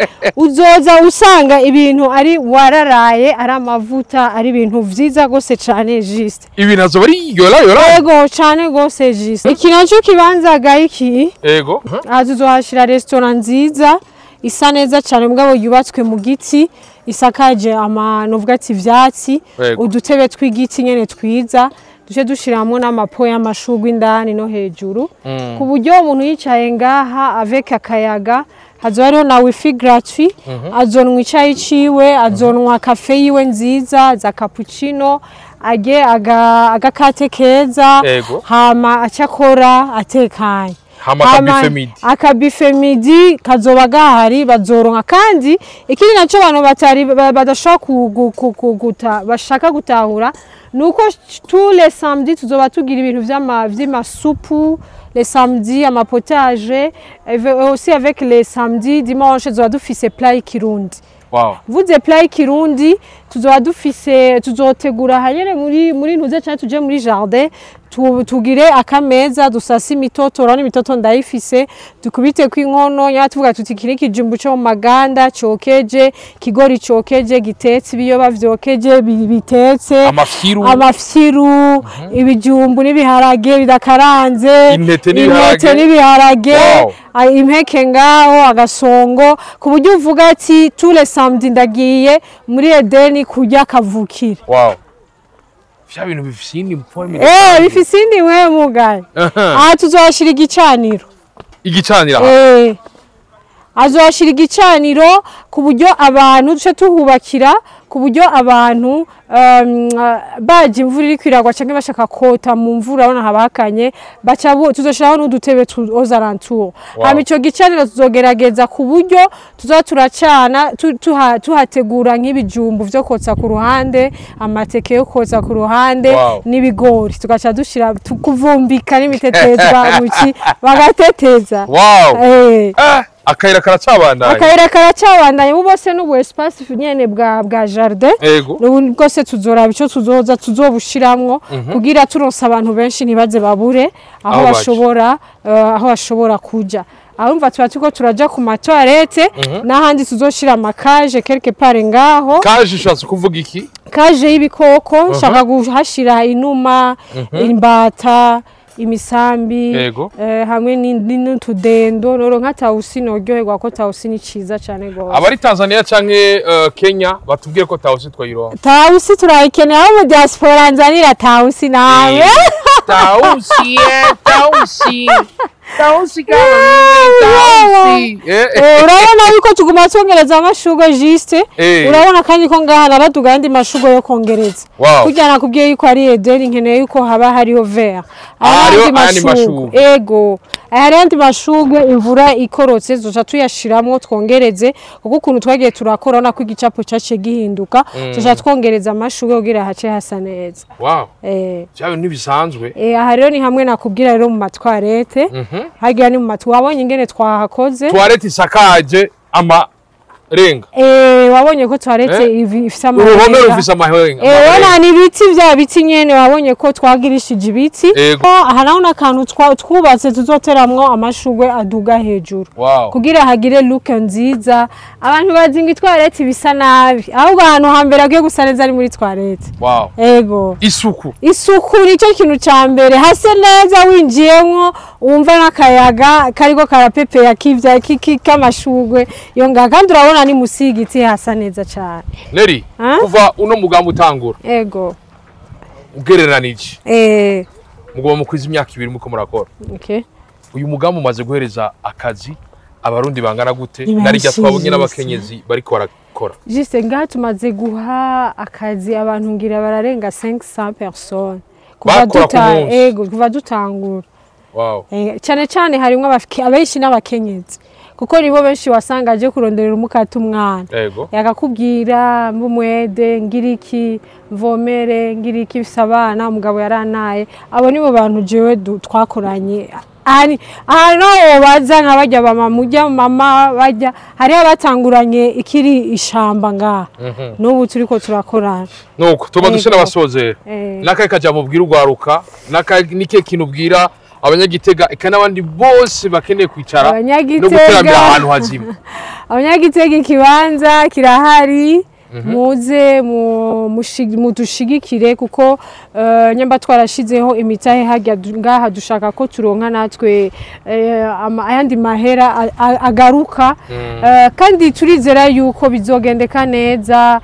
uzoza usanga ibintu ari wararaye ari amavuta ari ibintu vyiza gose cyane juste ibintu azo bari yora yego cyane gose juste iki naco kibanza gayiki yego azuzohashira restaurant nziza isa neza cyane mugabo yubatswe mu giti isakaje novuga ati ivyatsi udutebe tw'igiti nyene twiza duje dushiramo n'amapo y'amashugwe indani no hejuru ku buryo umuntu yicaye ngaha avec akayaga hazoriho na wifi gratuit azonwa icayi ciwe azonwa cafe yiwe nziza za cappuccino agakate keza hama acakora atekanye akabife midi kazoba gahari bazoronka kandi ikindi naco abantu badashaka bashaka gutahura nuko tous les samedis tuzoba tugira ibintu vy'amasupu, les samedis amapotage, aussi avec les samedis dimanche tuzoba dufise plat y'ikirundi. Wow. Vuze plat y'ikirundi tuzoba dufise tuzotegura hanyene muri ntuze cyane tuje muri jardin tugire akameza dusasa imitoto urabona imitoto ndayifise dukubite kw'inkono nya tuvuga tuti kiri kijumbu cyo mu maganda cokeje kigori cokeje gitetse ibiyoba vyokeje bitetse amafyiru ibijumbu n'ibiharage bidakaranze intete n'ibiharage impeke ngaho agasongo ku buryo uvuga ati tous les samedis ndagiye muri Edeni kurya kavukire. Wow. Vya bintu bifisindi mpome. Bifisindi we mugaye. Tuzoshira igicaniro. Igicaniro. Azoshira igicaniro ku buryo abantu duce tuhubakira ku buryo abantu baje imvura iri kwiragwa canke bashaka kota mu mvura abona habakanye baca tuzoshiraho n'udutebe tuozarantour. Hama ico gicaniro tuzogerageza ku buryo tuzaturacana tuhategura nk'ibijumbu vyo kotsa ku ruhande, amateke yo kotsa ku ruhande n'ibigori tugaca dushira kuvumbika n'imitetezwa muki bagateteza. Wow. Akayira karacabandanye bose n'ubu espace nyene bwa jardin rwose tuzoraba ico tuzoza tuzobushiramwo kugira turonse abantu benshi nibaze babure aho bashobora kuja. Arumva tuba turaja ku matoilette n'ahandi tuzoshira amakaje quelque part ngaho. Kaje ushatse kuvuga iki? Kaje y'ibikoko nshaka guhashira inuma, imbata, imisambi hamwe n'utudendo noro nka tawusi noryoherwa ko tawusi ni ciza cyane gose. Abari Tanzania canke Kenya batubwiye ko tawusi twayironka. Tawusi turayikeneye aho mu diaspora nzanira tawusi nawe. Tawusi. Urabona yuko tuguma twongereza amashugwe juste. Urabona kandi ko ngaha nabaduga yandi mashugwe yo kongereza. Kugira nakubwiye yuko ari Edeni nkeneye yuko haba hariho vert. Andi mashugwe. Ego. Andi mashugwe imvura ikorotse zoca tuyashiramwo twongereze kuko ukuntu twagiye turakora na kwigicapo cyace gihinduka zoca twongereza amashugwe kugira hace hasa neza. Wow. Cyabe nibisanzwe. Aha rero ni hamwe nakubwira rero mu matwarete. Hagiye ni mu wabonye ingene twahakoze. Twarete isakaje renga. Wabonye ko twarete ifisa amahenga. Uruhome rufisa amahenga. Wana ni biti vya biti nyene wabonye ko twagirishije ibiti. Aha naho akantu twubatse tuzoteramwo amashugwe aduga hejuru. Kugira hagire look nziza. Abantu bazinga twarete bisa nabi. Ahubwo ahantu hambere agiye gusa neza ari muri twarete. Wow. Ego. Isuku nico kintu ca mbere hase neza winjiyemwo wumva n'akayaga kariko karapepe yakivya kamashugwe yonga kandi urabona ni musigiti hasa neza cyane. Neri kuva uno mugambo utangura. Ego. Ugereranije. Mugomba mukwiza imyaka 2 muko murakora. Okay. Uyu mugambo umaze guhereza akazi abarundi bangana gute narijya twabonye n'abakenyezi bariko barakora. Juste ngaha tumaze guha akazi abantu ngira bararenga 500 personnes. Kuva dutangura. Wow. Cyane harimo abenshi n'abakenyezi. Kuko nibo benshi wasanga aje kuronderera umukata umwana. Yakakubwira mbumwede ngiriki mvomere ngiriki bisabana umugabo yaranaye. Abo nibo bantu jewe twakoranye. Aha no baza nkabajya mama bajya hari abatanguranye ikiri ishamba ngaha. N'ubu turiko turakorana. Nuko tuba dushena basozera. Nakaye kaja mubwira ugwaruka nike kintu ubwira abanyagitega ikanabandi bose bakeneye kwicara no guteramira ahantu hazima. Abanyagitega ikibanza kirahari muze mudushigikire kuko nyamba twarashizeho imitahe hajya ngaha dushaka ko turonka natwe ayandi mahera agaruka kandi turizera yuko bizogendeka neza.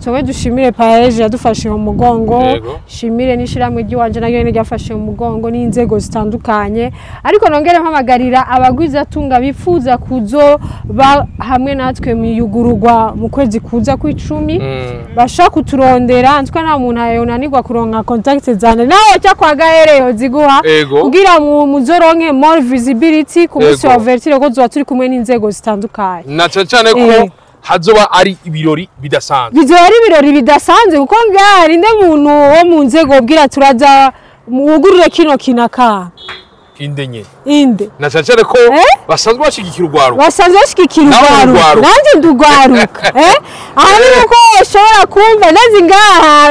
Twe dushimire Paeje yadufashe mu mugongo, shimire nishiramwe giwanje nayo nyene yafashe mu mugongo n'inzego zitandukanye, ariko nongere mpamagarira abagwiza tunga bifuza kuzo hamwe natwe miyugururwa mu kwezi kuza kw'icumi bashaka kuturondera ntwa nta muntu ayonanirwa kuronka contact zane nawe cya kwa gahereyo ziguha kugira muzoronke more visibility ku munsi wa vertire ko zo turi kumwe n'inzego zitandukanye na cyane ko hazoba ari ibirori bidasanzwe. Bizoba ari ibirori bidasanzwe kuko ngaha rinde muntu wo mu nzego bwira turaza mugurire kino kinaka. Inde. Na cyane ko basanzwe bashigikira urwaruka. Basanzwe bashigikira urwaruka. Nanjye ndugwaruka. Aha ni uko ushobora kumva nazi ngaha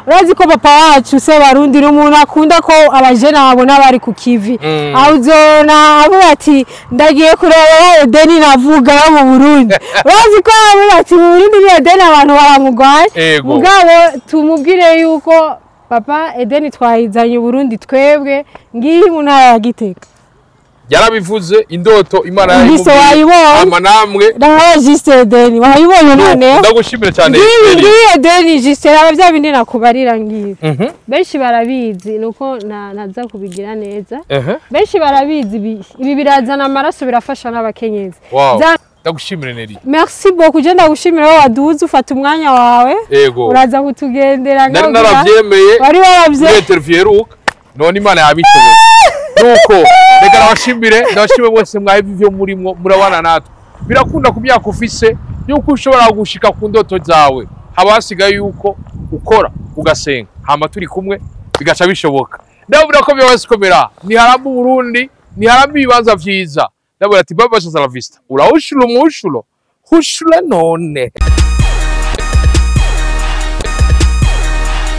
urazi ko papa wacu se Barundi n'umuntu akunda ko abajene babona bari ku kivi. Ahuzona avuga ati ndagiye kureba Edeni navuga yo mu Burundi. Urazi ko avuga ati mu Burundi ni Edeni abantu baramugwaye. Mugabo tumubwire yuko papa Edeni twayizanye Burundi twebwe ngiyi mu ntara ya Gitega. Yarabivuze indoto Imana yayibonye ama namwe ndaho Juste Edeni wayibonye none ndagushimira cyane ngiyi Edeni Juste abavya bindi nakubarira ngiyi benshi barabizi nuko naza kubigira neza benshi barabizi ibi birazana amaraso birafasha n'abakenyezi. Ndagushimire Neri. Merci beaucoup je ndagushimira wowe waduze ufata umwanya wawe uraza kutugendera ngaho naravyemeye wari waravye interview none Imana yabishoboye nuko reka ndabashimire bose mwabivyo murimwo murabana natwe birakunda ku myaka ufise yuko ushobora gushika ku ndoto zawe habasigaye yuko ukora ugasenga hama turi kumwe bigaca bishoboka ndabura ko byose komera ni haramba Burundi ni haramba ibibanza vyiza ndabura ati baba la vista urahushura umushuro hushura none.